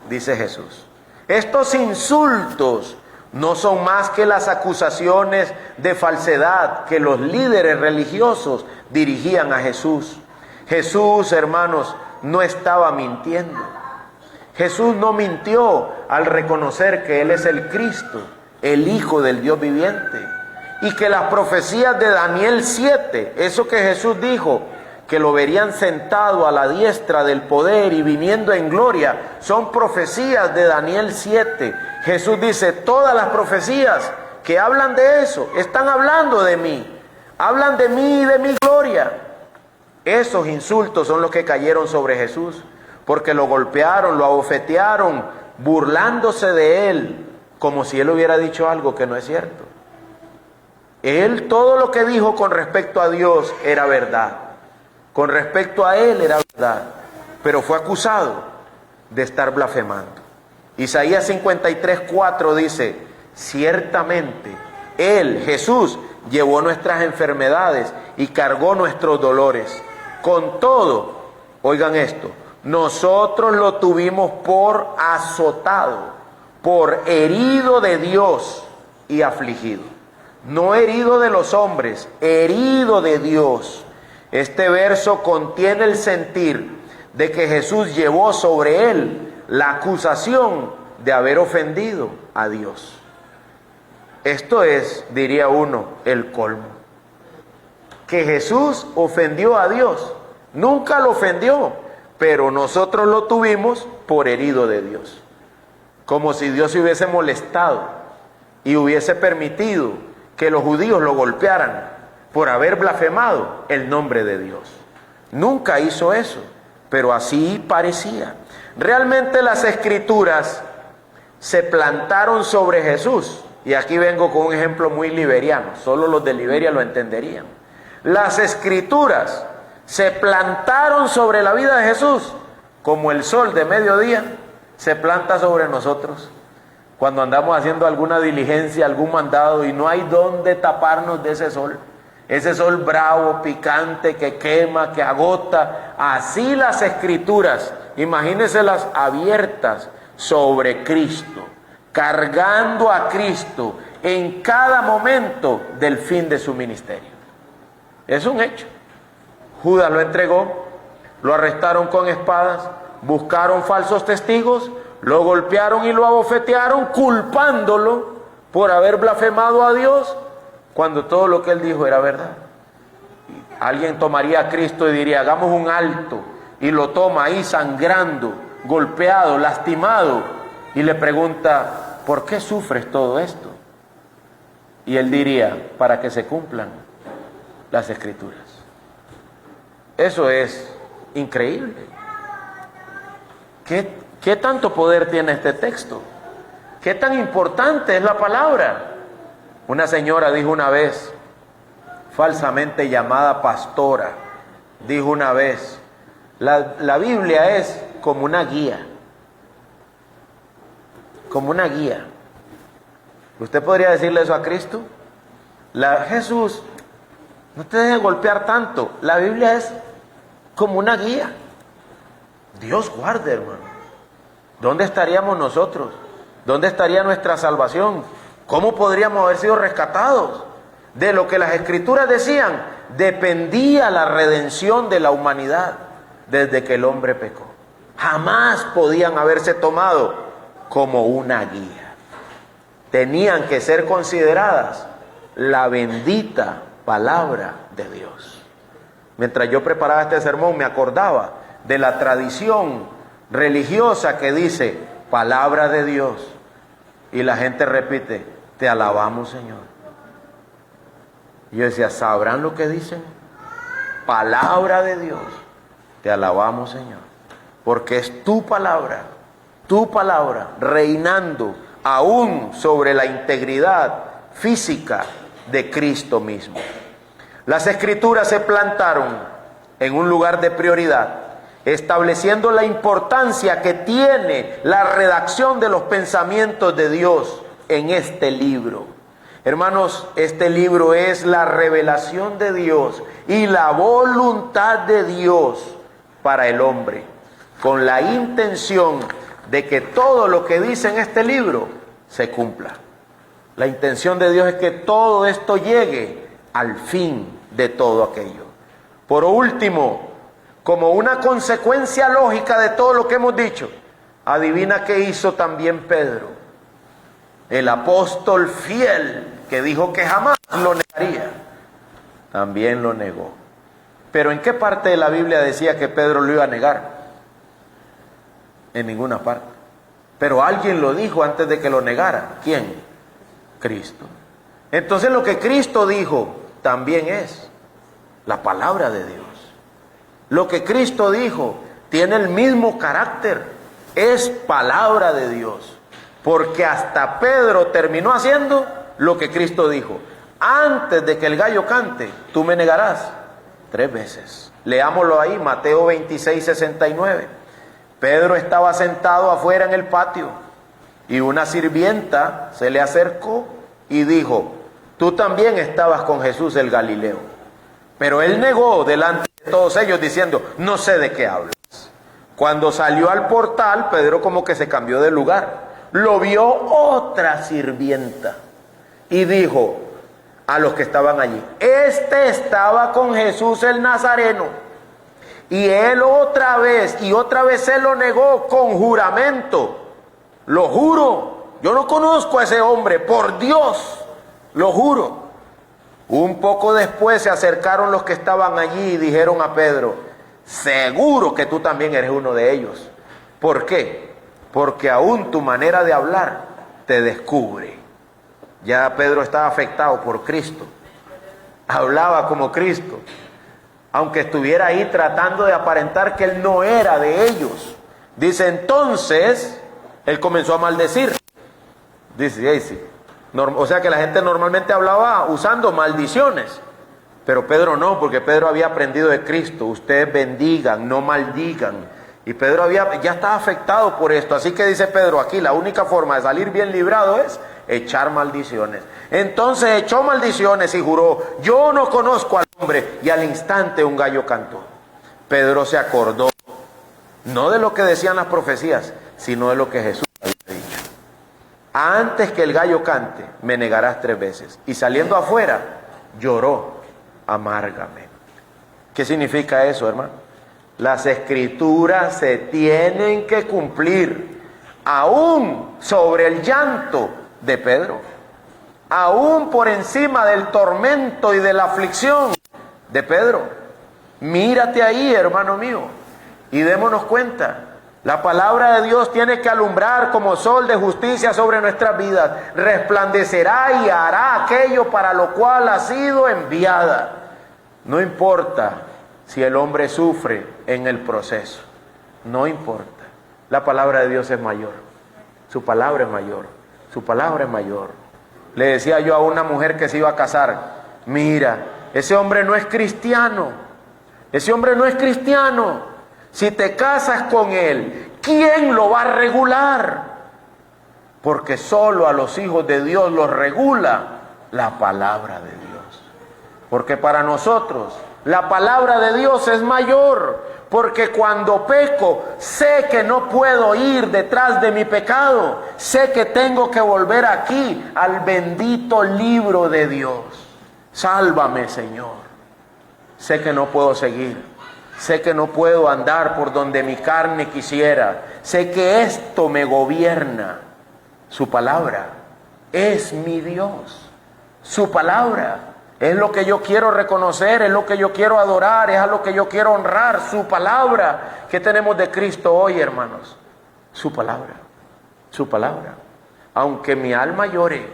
dice Jesús. Estos insultos no son más que las acusaciones de falsedad que los líderes religiosos dirigían a Jesús. Jesús, hermanos, no estaba mintiendo. Jesús no mintió al reconocer que Él es el Cristo, el Hijo del Dios viviente. Y que las profecías de Daniel 7, eso que Jesús dijo, que lo verían sentado a la diestra del poder y viniendo en gloria, son profecías de Daniel 7. Jesús dice, todas las profecías que hablan de eso, están hablando de mí, hablan de mí y de mi gloria. Esos insultos son los que cayeron sobre Jesús, porque lo golpearon, lo abofetearon, burlándose de Él, como si Él hubiera dicho algo que no es cierto. Él, todo lo que dijo con respecto a Dios era verdad. Con respecto a Él era verdad, pero fue acusado de estar blasfemando. Isaías 53:4 dice: ciertamente Él, Jesús, llevó nuestras enfermedades y cargó nuestros dolores. Con todo, oigan esto, nosotros lo tuvimos por azotado, por herido de Dios y afligido. No herido de los hombres, herido de Dios. Este verso contiene el sentir de que Jesús llevó sobre él la acusación de haber ofendido a Dios. Esto es, diría uno, el colmo. Que Jesús ofendió a Dios. Nunca lo ofendió, pero nosotros lo tuvimos por herido de Dios. Como si Dios se hubiese molestado y hubiese permitido que los judíos lo golpearan por haber blasfemado el nombre de Dios. Nunca hizo eso, pero así parecía. Realmente las escrituras se plantaron sobre Jesús. Y aquí vengo con un ejemplo muy liberiano, solo los de Liberia lo entenderían. Las escrituras se plantaron sobre la vida de Jesús como el sol de mediodía se planta sobre nosotros cuando andamos haciendo alguna diligencia, algún mandado y no hay dónde taparnos de ese sol bravo, picante, que quema, que agota. Así las escrituras, imagínenselas abiertas sobre Cristo, cargando a Cristo en cada momento del fin de su ministerio. Es un hecho. Judas lo entregó, lo arrestaron con espadas, buscaron falsos testigos, lo golpearon y lo abofetearon, culpándolo por haber blasfemado a Dios, cuando todo lo que él dijo era verdad. Alguien tomaría a Cristo y diría: hagamos un alto, y lo toma ahí sangrando, golpeado, lastimado, y le pregunta: ¿por qué sufres todo esto? Y él diría: para que se cumplan las escrituras. Eso es increíble. ¿Qué tanto poder tiene este texto? ¿Qué tan importante es la palabra? Una señora dijo una vez, falsamente llamada pastora, dijo una vez: la Biblia es como una guía. Como una guía. ¿Usted podría decirle eso a Cristo? Jesús, no te dejes golpear tanto. La Biblia es como una guía. Dios guarde, hermano. ¿Dónde estaríamos nosotros? ¿Dónde estaría nuestra salvación? ¿Cómo podríamos haber sido rescatados? De lo que las escrituras decían, dependía la redención de la humanidad desde que el hombre pecó. Jamás podían haberse tomado como una guía. Tenían que ser consideradas la bendita palabra de Dios. Mientras yo preparaba este sermón me acordaba de la tradición religiosa que dice palabra de Dios, y la gente repite: te alabamos, Señor. Y yo decía: ¿sabrán lo que dicen? Palabra de Dios, te alabamos, Señor, porque es tu palabra reinando aún sobre la integridad física de Cristo mismo. Las escrituras se plantaron en un lugar de prioridad, estableciendo la importancia que tiene la redacción de los pensamientos de Dios en este libro. Hermanos, este libro es la revelación de Dios y la voluntad de Dios para el hombre, con la intención de que todo lo que dice en este libro se cumpla. La intención de Dios es que todo esto llegue al fin de todo aquello. Por último, como una consecuencia lógica de todo lo que hemos dicho, adivina qué hizo también Pedro, el apóstol fiel que dijo que jamás lo negaría. También lo negó. Pero ¿en qué parte de la Biblia decía que Pedro lo iba a negar? En ninguna parte. Pero alguien lo dijo antes de que lo negara. ¿Quién? Cristo. Entonces lo que Cristo dijo también es la palabra de Dios. Lo que Cristo dijo tiene el mismo carácter, es palabra de Dios, porque hasta Pedro terminó haciendo lo que Cristo dijo: antes de que el gallo cante, tú me negarás 3 veces. Leámoslo ahí, Mateo 26, 69. Pedro estaba sentado afuera en el patio y una sirvienta se le acercó y dijo: tú también estabas con Jesús el Galileo. Pero él negó delante de todos ellos diciendo: no sé de qué hablas. Cuando salió al portal, Pedro como que se cambió de lugar. Lo vio otra sirvienta y dijo a los que estaban allí: este estaba con Jesús el Nazareno. Y él otra vez se lo negó con juramento. Lo juro, yo no conozco a ese hombre, por Dios, lo juro. Un poco después se acercaron los que estaban allí y dijeron a Pedro: seguro que tú también eres uno de ellos. ¿Por qué? Porque aún tu manera de hablar te descubre. Ya Pedro estaba afectado por Cristo. Hablaba como Cristo, aunque estuviera ahí tratando de aparentar que él no era de ellos. Dice, entonces, él comenzó a maldecir. Dice, sí. O sea que la gente normalmente hablaba usando maldiciones. Pero Pedro no, porque Pedro había aprendido de Cristo. Ustedes bendigan, no maldigan. Y Pedro ya estaba afectado por esto. Así que dice Pedro aquí, la única forma de salir bien librado es echar maldiciones. Entonces echó maldiciones y juró: yo no conozco al hombre. Y al instante un gallo cantó. Pedro se acordó, no de lo que decían las profecías, sino de lo que Jesús había dicho: antes que el gallo cante, me negarás 3 veces. Y saliendo afuera, lloró amargamente. ¿Qué significa eso, hermano? Las escrituras se tienen que cumplir, aún sobre el llanto de Pedro, aún por encima del tormento y de la aflicción de Pedro. Mírate ahí, hermano mío, y démonos cuenta. La palabra de Dios tiene que alumbrar como sol de justicia sobre nuestras vidas. Resplandecerá y hará aquello para lo cual ha sido enviada. No importa si el hombre sufre en el proceso. No importa. La palabra de Dios es mayor. Su palabra es mayor. Su palabra es mayor. Le decía yo a una mujer que se iba a casar: mira, ese hombre no es cristiano. Ese hombre no es cristiano. Si te casas con él, ¿quién lo va a regular? Porque solo a los hijos de Dios los regula la palabra de Dios. Porque para nosotros la palabra de Dios es mayor. Porque cuando peco, sé que no puedo ir detrás de mi pecado. Sé que tengo que volver aquí al bendito libro de Dios. Sálvame, Señor. Sé que no puedo seguir. Sé que no puedo andar por donde mi carne quisiera. Sé que esto me gobierna. Su palabra es mi Dios. Su palabra es lo que yo quiero reconocer, es lo que yo quiero adorar, es a lo que yo quiero honrar. Su palabra. ¿Qué tenemos de Cristo hoy, hermanos? Su palabra. Su palabra. Aunque mi alma llore,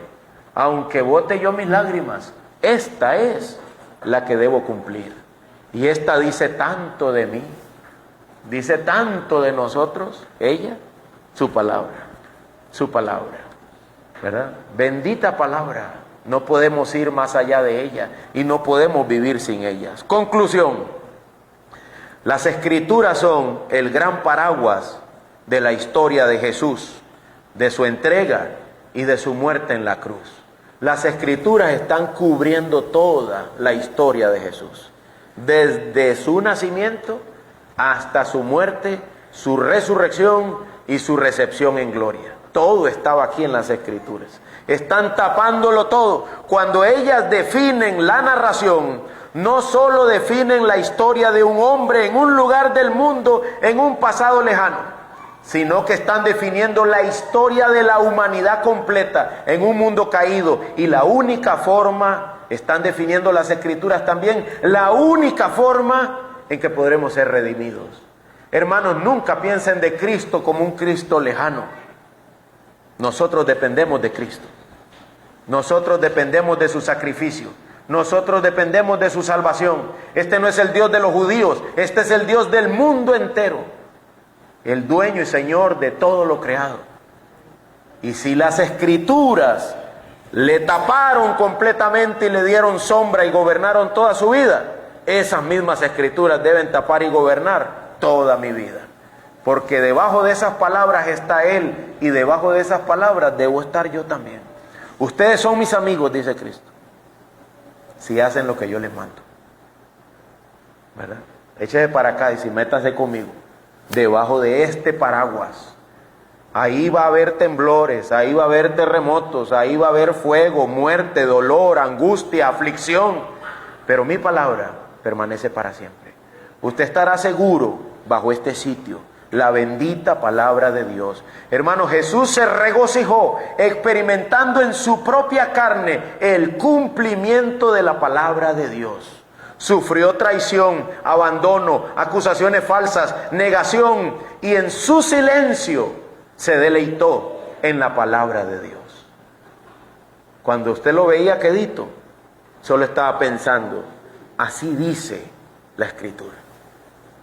aunque bote yo mis lágrimas, esta es la que debo cumplir. Y esta dice tanto de mí, dice tanto de nosotros, ella, su palabra, ¿verdad? Bendita palabra, no podemos ir más allá de ella y no podemos vivir sin ellas. Conclusión: las escrituras son el gran paraguas de la historia de Jesús, de su entrega y de su muerte en la cruz. Las escrituras están cubriendo toda la historia de Jesús. Desde su nacimiento hasta su muerte, su resurrección y su recepción en gloria. Todo estaba aquí en las escrituras. Están tapándolo todo. Cuando ellas definen la narración, no solo definen la historia de un hombre en un lugar del mundo, en un pasado lejano, sino que están definiendo la historia de la humanidad completa en un mundo caído. Y la única forma, están definiendo las escrituras también, la única forma en que podremos ser redimidos. Hermanos, nunca piensen de Cristo como un Cristo lejano. Nosotros dependemos de Cristo. Nosotros dependemos de su sacrificio. Nosotros dependemos de su salvación. Este no es el Dios de los judíos, este es el Dios del mundo entero. El dueño y Señor de todo lo creado. Y si las escrituras le taparon completamente y le dieron sombra y gobernaron toda su vida, esas mismas escrituras deben tapar y gobernar toda mi vida. Porque debajo de esas palabras está Él y debajo de esas palabras debo estar yo también. Ustedes son mis amigos, dice Cristo, si hacen lo que yo les mando. ¿Verdad? Échese para acá y si métase conmigo. Debajo de este paraguas. Ahí va a haber temblores, ahí va a haber terremotos, ahí va a haber fuego, muerte, dolor, angustia, aflicción. Pero mi palabra permanece para siempre. Usted estará seguro bajo este sitio. La bendita palabra de Dios. Hermano, Jesús se regocijó experimentando en su propia carne el cumplimiento de la palabra de Dios. Sufrió traición, abandono, acusaciones falsas, negación, y en su silencio se deleitó en la palabra de Dios. Cuando usted lo veía quedito, solo estaba pensando, así dice la Escritura.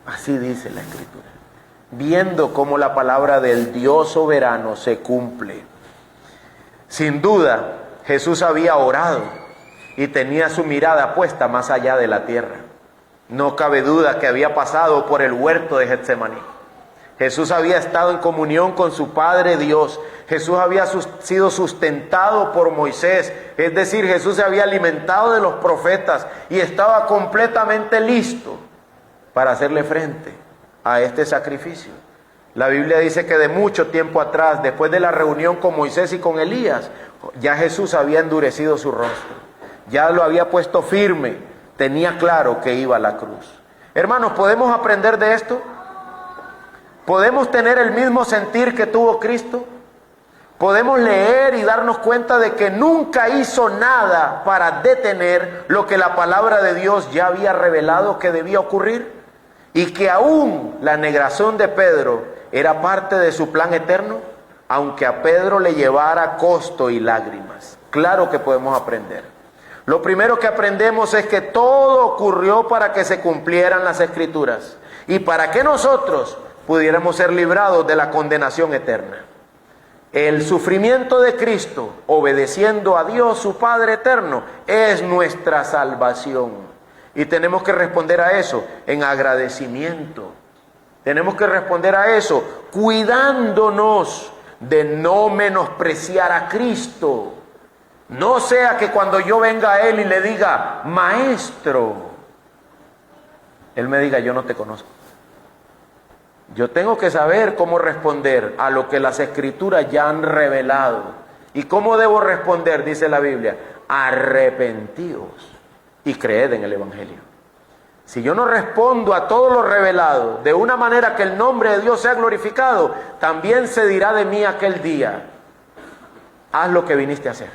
Así dice la Escritura. Viendo cómo la palabra del Dios soberano se cumple. Sin duda, Jesús había orado y tenía su mirada puesta más allá de la tierra. No cabe duda que había pasado por el huerto de Getsemaní. Jesús había estado en comunión con su Padre Dios. Jesús había sido sustentado por Moisés. Es decir, Jesús se había alimentado de los profetas y estaba completamente listo para hacerle frente a este sacrificio. La Biblia dice que de mucho tiempo atrás, después de la reunión con Moisés y con Elías, ya Jesús había endurecido su rostro, ya lo había puesto firme, tenía claro que iba a la cruz. Hermanos, ¿podemos aprender de esto? ¿Podemos tener el mismo sentir que tuvo Cristo? ¿Podemos leer y darnos cuenta de que nunca hizo nada para detener lo que la palabra de Dios ya había revelado que debía ocurrir? Y que aún la negación de Pedro era parte de su plan eterno, aunque a Pedro le llevara costo y lágrimas. Claro que podemos aprender. Lo primero que aprendemos es que todo ocurrió para que se cumplieran las Escrituras y para que nosotros pudiéramos ser librados de la condenación eterna. El sufrimiento de Cristo, obedeciendo a Dios su Padre eterno, es nuestra salvación. Y tenemos que responder a eso en agradecimiento. Tenemos que responder a eso cuidándonos de no menospreciar a Cristo. No sea que cuando yo venga a Él y le diga, Maestro, Él me diga, yo no te conozco. Yo tengo que saber cómo responder a lo que las Escrituras ya han revelado. ¿Y cómo debo responder? Dice la Biblia, arrepentíos y creed en el Evangelio. Si yo no respondo a todo lo revelado de una manera que el nombre de Dios sea glorificado, también se dirá de mí aquel día, haz lo que viniste a hacer.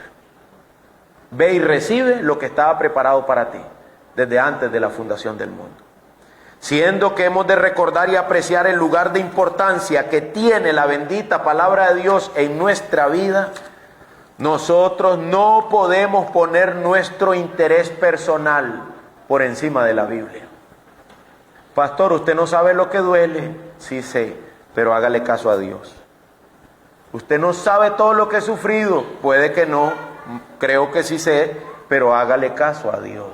Ve y recibe lo que estaba preparado para ti desde antes de la fundación del mundo. Siendo que hemos de recordar y apreciar el lugar de importancia que tiene la bendita palabra de Dios en nuestra vida, nosotros no podemos poner nuestro interés personal por encima de la Biblia. Pastor, ¿usted no sabe lo que duele? Sí sé, pero hágale caso a Dios. ¿Usted no sabe todo lo que he sufrido? Puede que no, creo que sí sé, pero hágale caso a Dios.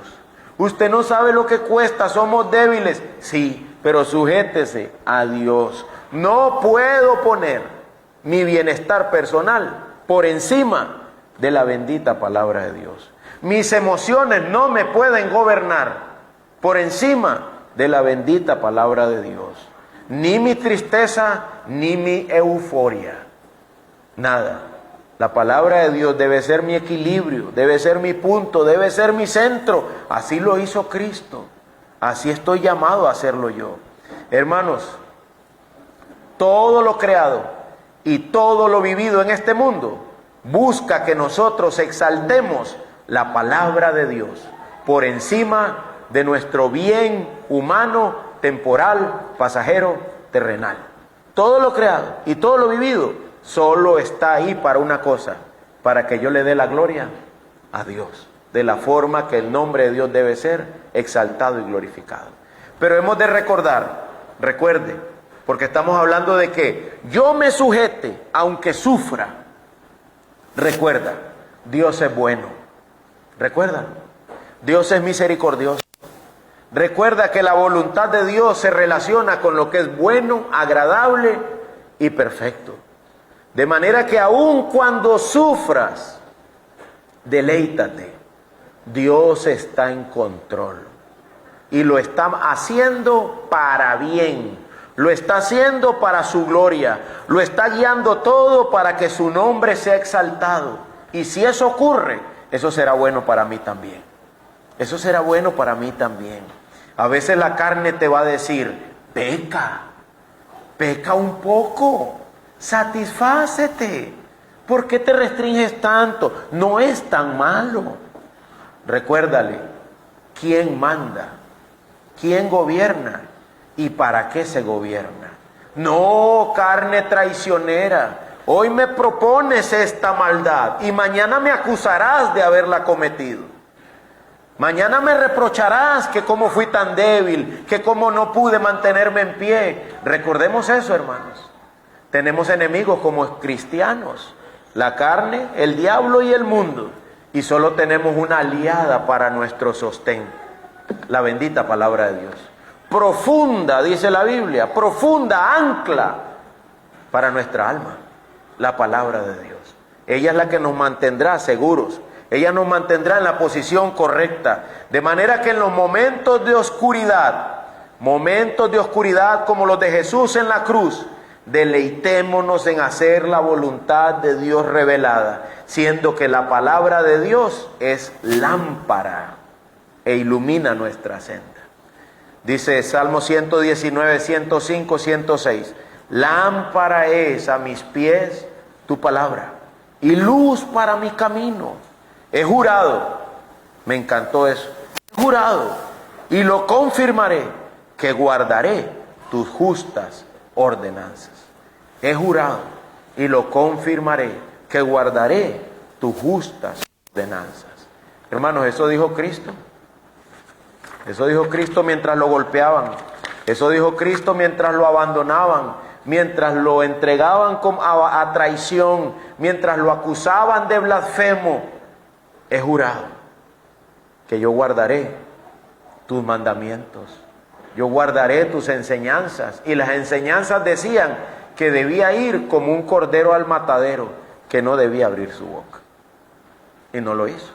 ¿Usted no sabe lo que cuesta? Somos débiles. Sí, pero sujétese a Dios. No puedo poner mi bienestar personal por encima de la bendita palabra de Dios. Mis emociones no me pueden gobernar por encima de la bendita palabra de Dios. Ni mi tristeza, ni mi euforia. Nada. La palabra de Dios debe ser mi equilibrio, debe ser mi punto, debe ser mi centro. Así lo hizo Cristo. Así estoy llamado a hacerlo yo. Hermanos, todo lo creado y todo lo vivido en este mundo busca que nosotros exaltemos la palabra de Dios por encima de nuestro bien humano, temporal, pasajero, terrenal. Todo lo creado y todo lo vivido solo está ahí para una cosa, para que yo le dé la gloria a Dios, de la forma que el nombre de Dios debe ser exaltado y glorificado. Pero hemos de recordar, recuerde, porque estamos hablando de que yo me sujete aunque sufra. Recuerda, Dios es bueno. Recuerda, Dios es misericordioso. Recuerda que la voluntad de Dios se relaciona con lo que es bueno, agradable y perfecto. De manera que aun cuando sufras, deleítate. Dios está en control. Y lo está haciendo para bien. Lo está haciendo para su gloria. Lo está guiando todo para que su nombre sea exaltado. Y si eso ocurre, eso será bueno para mí también. Eso será bueno para mí también. A veces la carne te va a decir, peca un poco, satisfácete. ¿Por qué te restringes tanto? No es tan malo. Recuérdale, ¿quién manda? ¿Quién gobierna? ¿Y para qué se gobierna? No, carne traicionera, hoy me propones esta maldad y mañana me acusarás de haberla cometido. Mañana me reprocharás que cómo fui tan débil, que cómo no pude mantenerme en pie. Recordemos eso, hermanos. Tenemos enemigos como cristianos, la carne, el diablo y el mundo. Y solo tenemos una aliada para nuestro sostén, la bendita palabra de Dios. Profunda, dice la Biblia, profunda ancla para nuestra alma, la palabra de Dios. Ella es la que nos mantendrá seguros. Ella nos mantendrá en la posición correcta. De manera que en los momentos de oscuridad como los de Jesús en la cruz, deleitémonos en hacer la voluntad de Dios revelada, siendo que la palabra de Dios es lámpara e ilumina nuestra senda. Dice Salmo 119, 105, 106, lámpara es a mis pies tu palabra y luz para mi camino. He jurado, me encantó eso, he jurado y lo confirmaré, que guardaré tus justas ordenanzas. He jurado y lo confirmaré, que guardaré tus justas ordenanzas. Hermanos, eso dijo Cristo. Eso dijo Cristo mientras lo golpeaban. Eso dijo Cristo mientras lo abandonaban, mientras lo entregaban a traición, mientras lo acusaban de blasfemo. He jurado que yo guardaré tus mandamientos, yo guardaré tus enseñanzas. Y las enseñanzas decían que debía ir como un cordero al matadero, que no debía abrir su boca. Y no lo hizo,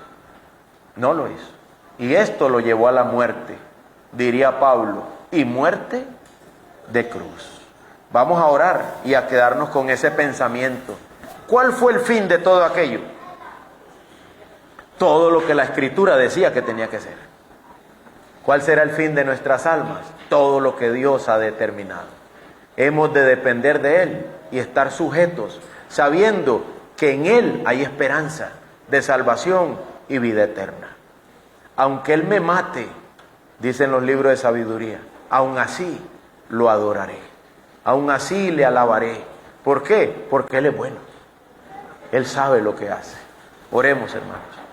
no lo hizo. Y esto lo llevó a la muerte, diría Pablo, y muerte de cruz. Vamos a orar y a quedarnos con ese pensamiento. ¿Cuál fue el fin de todo aquello? Todo lo que la Escritura decía que tenía que ser. ¿Cuál será el fin de nuestras almas? Todo lo que Dios ha determinado. Hemos de depender de Él y estar sujetos, sabiendo que en Él hay esperanza de salvación y vida eterna. Aunque Él me mate, dicen los libros de sabiduría, aún así lo adoraré, aún así le alabaré. ¿Por qué? Porque Él es bueno. Él sabe lo que hace. Oremos, hermanos.